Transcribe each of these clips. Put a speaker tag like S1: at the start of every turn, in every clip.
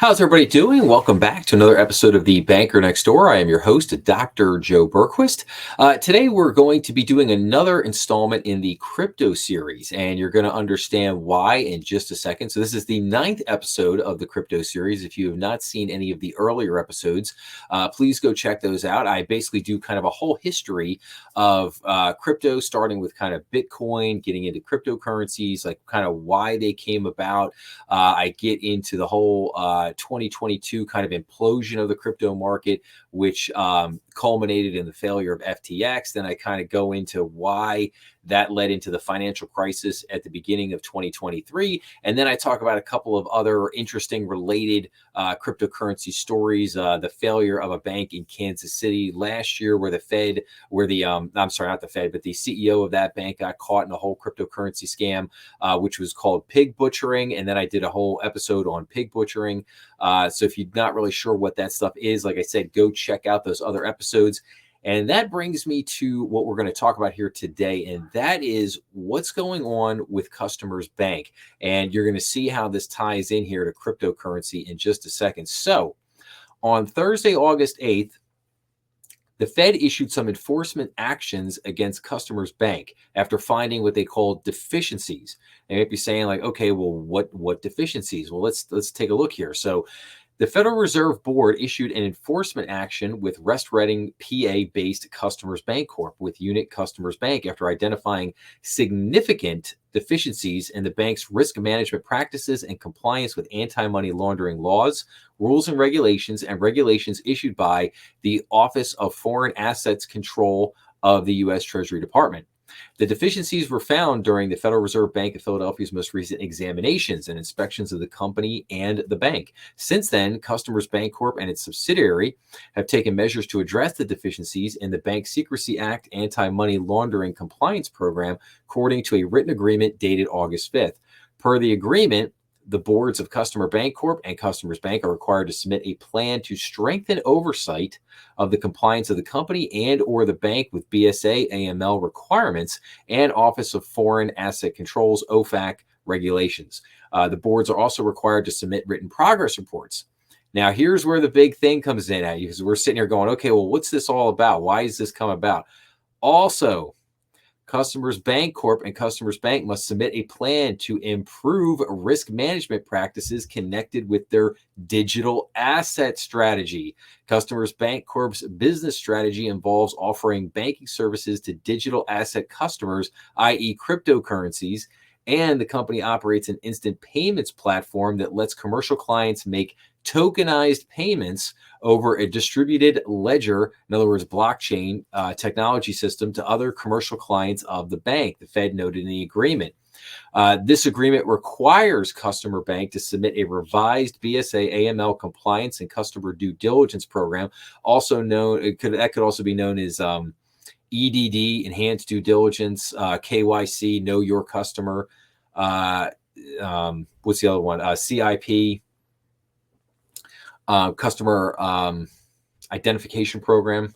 S1: How's everybody doing? Welcome back to another episode of The Banker Next Door. I am your host, Dr. Joe Berquist. Today, we're going to be doing another installment in the crypto series, and you're going to understand why in just a second. So, this is the ninth episode of the crypto series. If you have not seen any of the earlier episodes, please go check those out. I basically do kind of a whole history of crypto, starting with kind of Bitcoin, getting into cryptocurrencies, like kind of why they came about. I get into the whole 2022 kind of implosion of the crypto market, which culminated in the failure of FTX. Then I kind of go into why that led into the financial crisis at the beginning of 2023. And then I talk about a couple of other interesting related cryptocurrency stories. The failure of a bank in Kansas City last year where I'm sorry, not the Fed, but the CEO of that bank got caught in a whole cryptocurrency scam, which was called pig butchering. And then I did a whole episode on pig butchering. So if you're not really sure what that stuff is, like I said, go check out those other episodes. And that brings me to what we're going to talk about here today. And that is what's going on with Customers Bank. And you're going to see how this ties in here to cryptocurrency in just a second. So on Thursday, August 8th, the Fed issued some enforcement actions against Customers Bank after finding what they call deficiencies. They might be saying like, okay, well, what deficiencies? Well, let's take a look here. So the Federal Reserve Board issued an enforcement action with Rest Redding, PA-based Customers Bank Corp. with unit Customers Bank after identifying significant deficiencies in the bank's risk management practices and compliance with anti-money laundering laws, rules and regulations issued by the Office of Foreign Assets Control of the U.S. Treasury Department. The deficiencies were found during the Federal Reserve Bank of Philadelphia's most recent examinations and inspections of the company and the bank. Since then, Customers Bank Corp. And its subsidiary have taken measures to address the deficiencies in the Bank Secrecy Act anti-money laundering compliance program, according to a written agreement dated August 5th. Per the agreement, the boards of Customer Bank Corp. And Customers Bank are required to submit a plan to strengthen oversight of the compliance of the company and or the bank with BSA AML requirements and Office of Foreign Asset Controls OFAC regulations. The boards are also required to submit written progress reports. Now, here's where the big thing comes in at you, because we're sitting here going, okay, well, what's this all about? Why does this come about? Also, Customers Bank Corp. And Customers Bank must submit a plan to improve risk management practices connected with their digital asset strategy. Customers Bank Corp.'s business strategy involves offering banking services to digital asset customers, i.e. cryptocurrencies, and the company operates an instant payments platform that lets commercial clients make tokenized payments over a distributed ledger, in other words, blockchain technology system to other commercial clients of the bank, the Fed noted in the agreement. This agreement requires Customer Bank to submit a revised BSA AML compliance and customer due diligence program, also known, that could also be known as EDD, Enhanced Due Diligence, KYC, Know Your Customer. What's the other one? CIP, Customer Identification Program.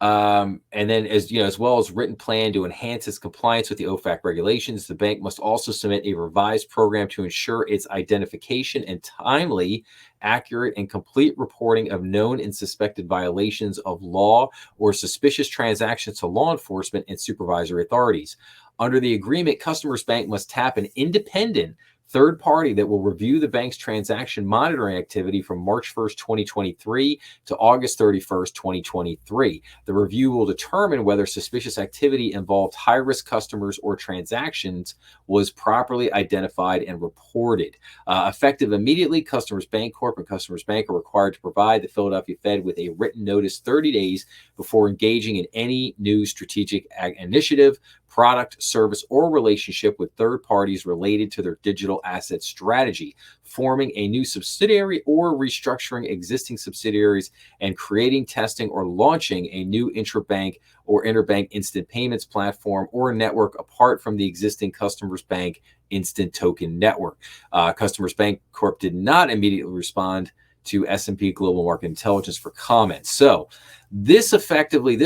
S1: And then, as well as written plan to enhance its compliance with the OFAC regulations, the bank must also submit a revised program to ensure its identification and timely, accurate, and complete reporting of known and suspected violations of law or suspicious transactions to law enforcement and supervisory authorities. Under the agreement, Customers Bank must tap an independent third party that will review the bank's transaction monitoring activity from March 1st, 2023 to August 31st, 2023. The review will determine whether suspicious activity involved high-risk customers or transactions was properly identified and reported. Effective immediately, Customers Bank Corp. And Customers Bank are required to provide the Philadelphia Fed with a written notice 30 days before engaging in any new strategic initiative, product, service, or relationship with third parties related to their digital asset strategy, forming a new subsidiary or restructuring existing subsidiaries, and creating, testing, or launching a new intrabank or interbank instant payments platform or network apart from the existing Customers Bank instant token network. Customers Bank Corp. did not immediately respond to S&P Global Market Intelligence for comment. So this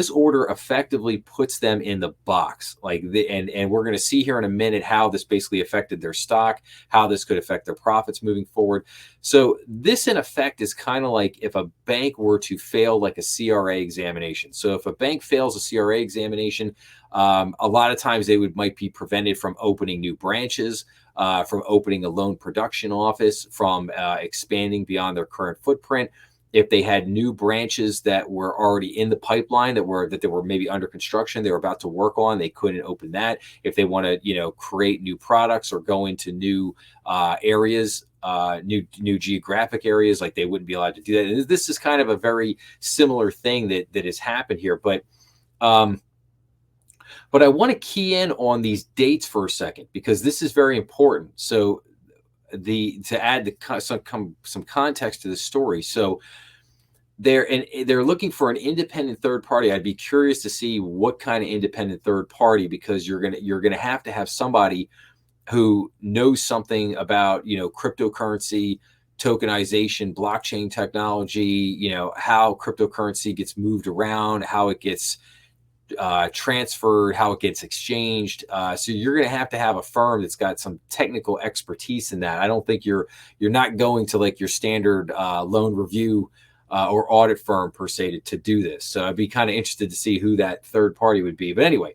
S1: order effectively puts them in the box. And we're going to see here in a minute how this basically affected their stock, how this could affect their profits moving forward. So this in effect is kind of like if a bank were to fail like a CRA examination. So if a bank fails a CRA examination, a lot of times they might be prevented from opening new branches, from opening a loan production office, from expanding beyond their current footprint. If they had new branches that were already in the pipeline that they were maybe under construction, they were about to work on, they couldn't open that. If they want to, create new products or go into new areas, new geographic areas, like they wouldn't be allowed to do that. And this is kind of a very similar thing that has happened here. But I want to key in on these dates for a second, because this is very important. So to add some context to the story. So they're looking for an independent third party. I'd be curious to see what kind of independent third party, because you're gonna have to have somebody who knows something about cryptocurrency, tokenization, blockchain technology, how cryptocurrency gets moved around, how it gets transferred, how it gets exchanged. So you're going to have a firm that's got some technical expertise in that. I don't think you're not going to like your standard loan review or audit firm per se to do this. So I'd be kind of interested to see who that third party would be. But anyway,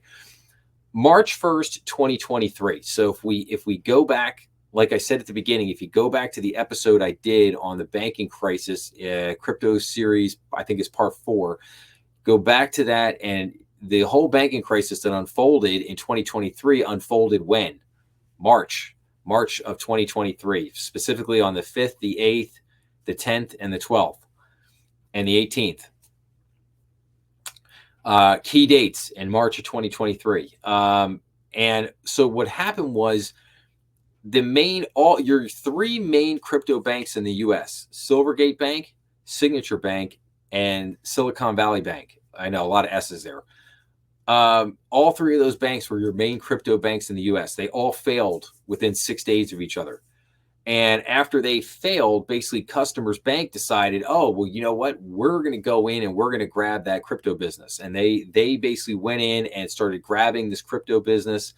S1: March 1st, 2023. So if we go back, like I said at the beginning, if you go back to the episode I did on the banking crisis, crypto series, I think it's part 4, go back to that, and the whole banking crisis that unfolded in 2023 unfolded when? March of 2023, specifically on the 5th, the 8th, the 10th, and the 12th, and the 18th. Key dates in March of 2023. And so what happened was your 3 main crypto banks in the US, Silvergate Bank, Signature Bank, and Silicon Valley Bank. I know a lot of S's there. All 3 of those banks were your main crypto banks in the US. They all failed within 6 days of each other. And after they failed, basically Customers Bank decided, oh, well, you know what? We're going to go in and we're going to grab that crypto business. And they basically went in and started grabbing this crypto business.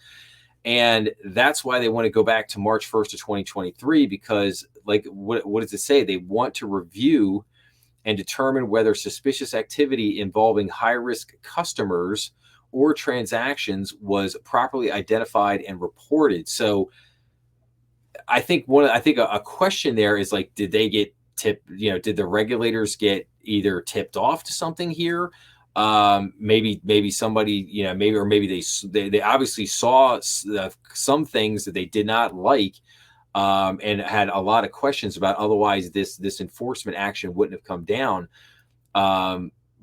S1: And that's why they want to go back to March 1st of 2023, because like, what does it say? They want to review and determine whether suspicious activity involving high-risk customers or transactions was properly identified and reported. So I think a question there is like, did they get tipped? Did the regulators get either tipped off to something here? Maybe somebody, maybe they obviously saw some things that they did not like, and had a lot of questions about. Otherwise, this enforcement action wouldn't have come down.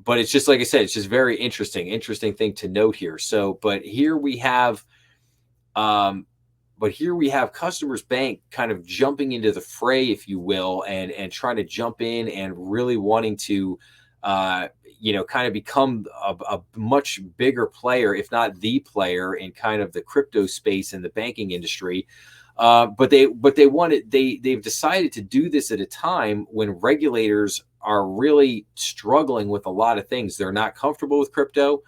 S1: But it's just, like I said, it's just very interesting thing to note here. So, but here we have Customers Bank kind of jumping into the fray, if you will, and trying to jump in and really wanting to, kind of become a much bigger player, if not the player, in kind of the crypto space and the banking industry. But they've decided to do this at a time when regulators are really struggling with a lot of things. They're not comfortable with crypto.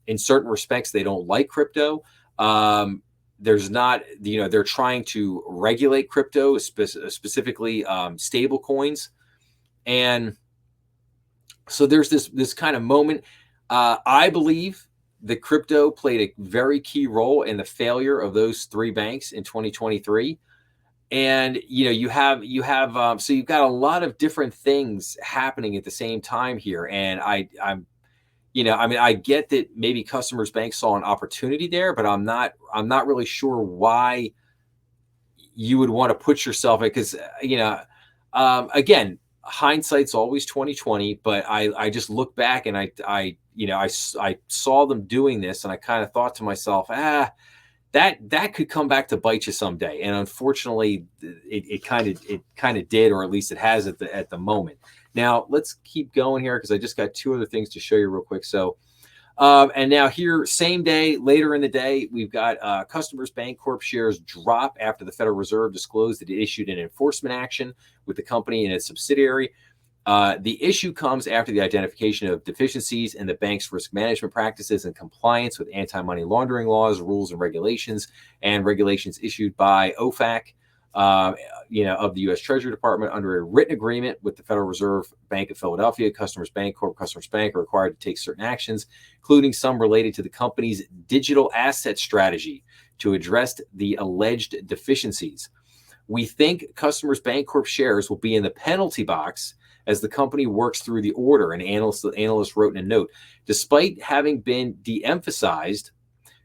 S1: In certain respects, they don't like crypto. There's not, they're trying to regulate crypto, specifically stable coins. And so there's this kind of moment. I believe that crypto played a very key role in the failure of those 3 banks in 2023. And you have so you've got a lot of different things happening at the same time here. And I get that maybe Customers Bank saw an opportunity there, but I'm not really sure why you would want to put yourself in, because again, hindsight's always 2020. But I just look back and I saw them doing this, and I kind of thought to myself, that could come back to bite you someday. And unfortunately, it kind of did, or at least it has at the moment. Now let's keep going here, because I just got 2 other things to show you real quick. So, and now here, same day, later in the day, we've got Customers Bank Corp shares drop after the Federal Reserve disclosed that it issued an enforcement action with the company and its subsidiary. The issue comes after the identification of deficiencies in the bank's risk management practices and compliance with anti-money laundering laws, rules, and regulations issued by OFAC, uh, of the U.S. Treasury Department under a written agreement with the Federal Reserve Bank of Philadelphia. Customers Bank are required to take certain actions, including some related to the company's digital asset strategy to address the alleged deficiencies. We think Customers Bancorp shares will be in the penalty box as the company works through the order, an analyst wrote in a note. Despite having been de-emphasized,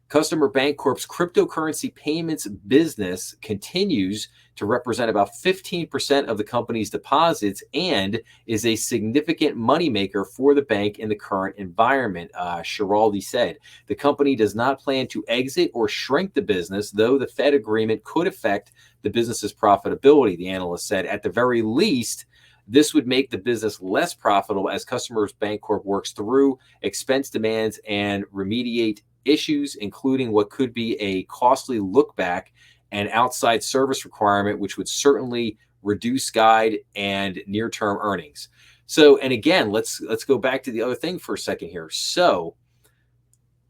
S1: Customer Bancorp's cryptocurrency payments business continues to represent about 15% of the company's deposits and is a significant moneymaker for the bank in the current environment, Schiraldi said. The company does not plan to exit or shrink the business, though the Fed agreement could affect the business's profitability, the analyst said. At the very least, this would make the business less profitable as Customers Bancorp works through expense demands and remediate issues, including what could be a costly look back and outside service requirement, which would certainly reduce guide and near-term earnings. So, and again, let's go back to the other thing for a second here. So,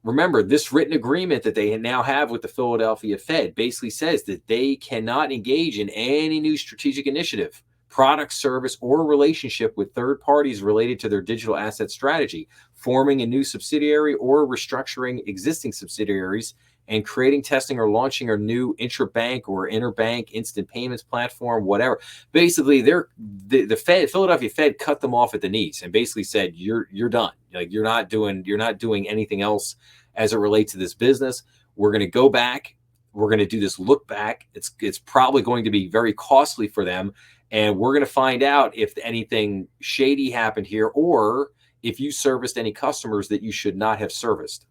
S1: remember, this written agreement that they now have with the Philadelphia Fed basically says that they cannot engage in any new strategic initiative, product, service, or relationship with third parties related to their digital asset strategy, forming a new subsidiary or restructuring existing subsidiaries, and creating, testing, or launching a new intrabank or interbank instant payments platform, whatever. Basically, the Fed, Philadelphia Fed, cut them off at the knees and basically said, "You're done. Like you're not doing anything else as it relates to this business. We're going to go back. We're going to do this look back. It's probably going to be very costly for them." And we're going to find out if anything shady happened here or if you serviced any customers that you should not have serviced,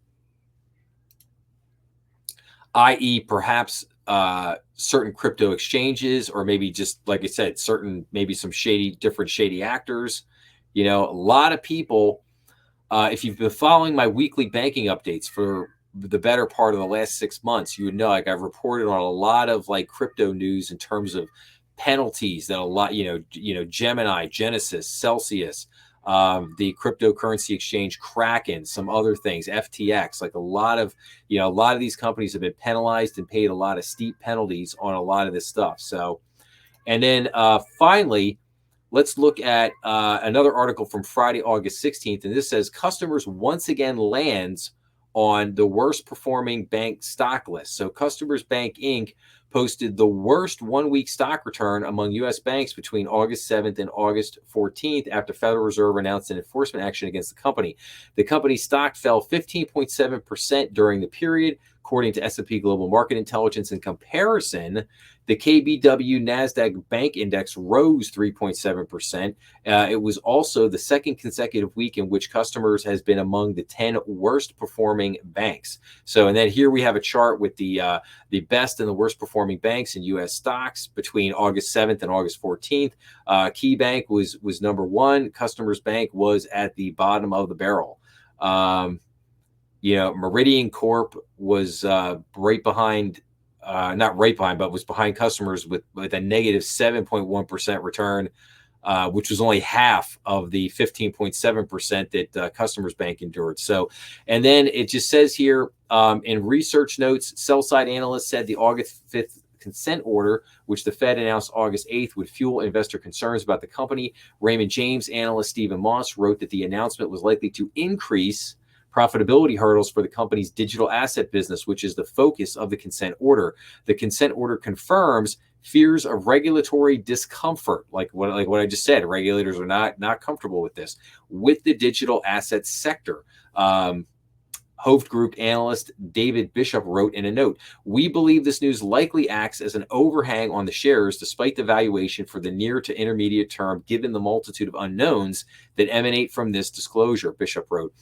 S1: i.e., perhaps certain crypto exchanges, or maybe just, like I said, maybe some different shady actors. A lot of people, if you've been following my weekly banking updates for the better part of the last 6 months, you would know, like, I've reported on a lot of like crypto news in terms of penalties that a lot, Gemini, Genesis, Celsius, the cryptocurrency exchange Kraken, some other things, FTX, like a lot of these companies have been penalized and paid a lot of steep penalties on a lot of this stuff. So, and then finally, let's look at another article from Friday, August 16th. And this says customers once again lands on the worst performing bank stock list. So Customers Bank Inc. posted the worst 1 week stock return among U.S. banks between August 7th and August 14th after Federal Reserve announced an enforcement action against the company. The company's stock fell 15.7% during the period, according to S&P Global Market Intelligence. In comparison, the KBW Nasdaq Bank Index rose 3.7%. It was also the second consecutive week in which Customers has been among the 10 worst performing banks. So, and then here we have a chart with the best and the worst performing banks in U.S. stocks between August 7th and August 14th. KeyBank was number one. Customers Bank was at the bottom of the barrel. Meridian Corp was right behind. Not right behind, but was behind Customers with a negative 7.1% return, which was only half of the 15.7% that Customers Bank endured. So, and then it just says here in research notes, sell-side analysts said the August 5th consent order, which the Fed announced August 8th, would fuel investor concerns about the company. Raymond James analyst Stephen Moss wrote that the announcement was likely to increase profitability hurdles for the company's digital asset business, which is the focus of the consent order. The consent order confirms fears of regulatory discomfort, like what I just said. Regulators are not comfortable with this, with the digital asset sector. Hovde Group analyst David Bishop wrote in a note, "We believe this news likely acts as an overhang on the shares despite the valuation for the near to intermediate term, given the multitude of unknowns that emanate from this disclosure," Bishop wrote.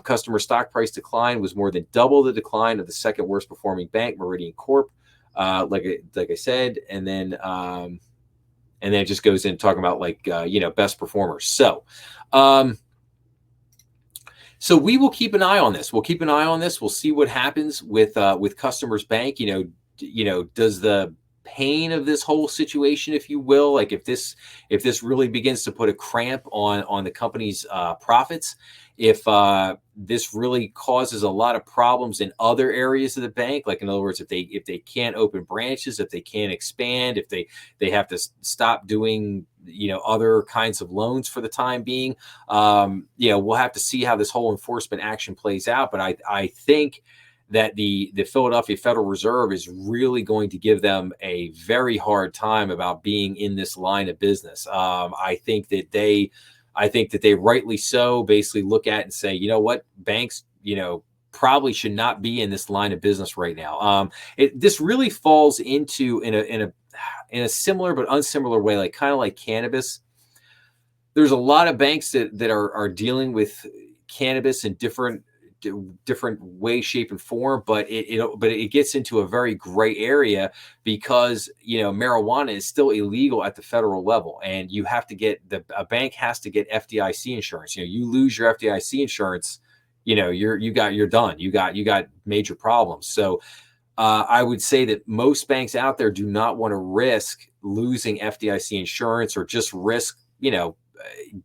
S1: Customer stock price decline was more than double the decline of the second worst performing bank, Meridian Corp. Like I said, and then it just goes in talking about best performers. So we will keep an eye on this. We'll see what happens with Customers Bank. Does the pain of this whole situation, if you will, like if this really begins to put a cramp on the company's profits, if this really causes a lot of problems in other areas of the bank, like in other words, if they can't open branches, if they can't expand, if they have to stop doing other kinds of loans for the time being, we'll have to see how this whole enforcement action plays out. But I think that the Philadelphia Federal Reserve is really going to give them a very hard time about being in this line of business. I think that they rightly so basically look at and say, you know what, banks, probably should not be in this line of business right now. This really falls into in a similar but unsimilar way, like kind of like cannabis. There's a lot of banks that are dealing with cannabis in different way, shape, and form, but it gets into a very gray area because marijuana is still illegal at the federal level, and you have to get a bank has to get FDIC insurance. You lose your FDIC insurance, you're done. You got major problems. So I would say that most banks out there do not want to risk losing FDIC insurance or just risk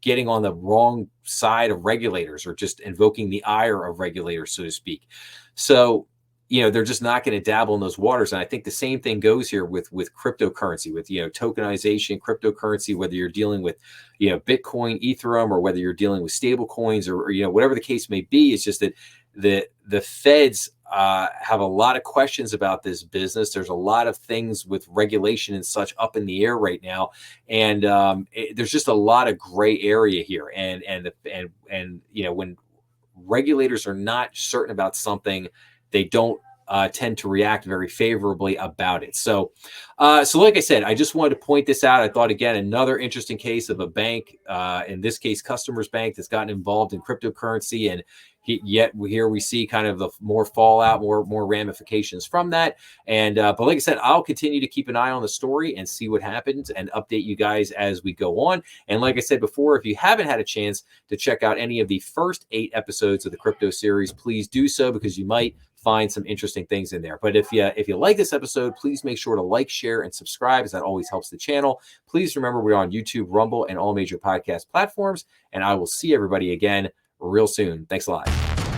S1: getting on the wrong side of regulators or just invoking the ire of regulators, so to speak. So, they're just not going to dabble in those waters. And I think the same thing goes here with cryptocurrency, with, tokenization, cryptocurrency, whether you're dealing with, Bitcoin, Ethereum, or whether you're dealing with stable coins or whatever the case may be. It's just that the feds have a lot of questions about this business. There's a lot of things with regulation and such up in the air right now, and there's just a lot of gray area here. And when regulators are not certain about something, they don't tend to react very favorably about it. So like I said, I just wanted to point this out. I thought, again, another interesting case of a bank, in this case, Customers Bank, that's gotten involved in cryptocurrency, and yet here we see kind of the more fallout, more ramifications from that. And but like I said, I'll continue to keep an eye on the story and see what happens and update you guys as we go on. And like I said before, if you haven't had a chance to check out any of the first 8 episodes of the crypto series, please do so, because you might find some interesting things in there. But if you like this episode, please make sure to like, share, and subscribe, as that always helps the channel. Please remember, we're on YouTube, Rumble, and all major podcast platforms. And I will see everybody again real soon. Thanks a lot.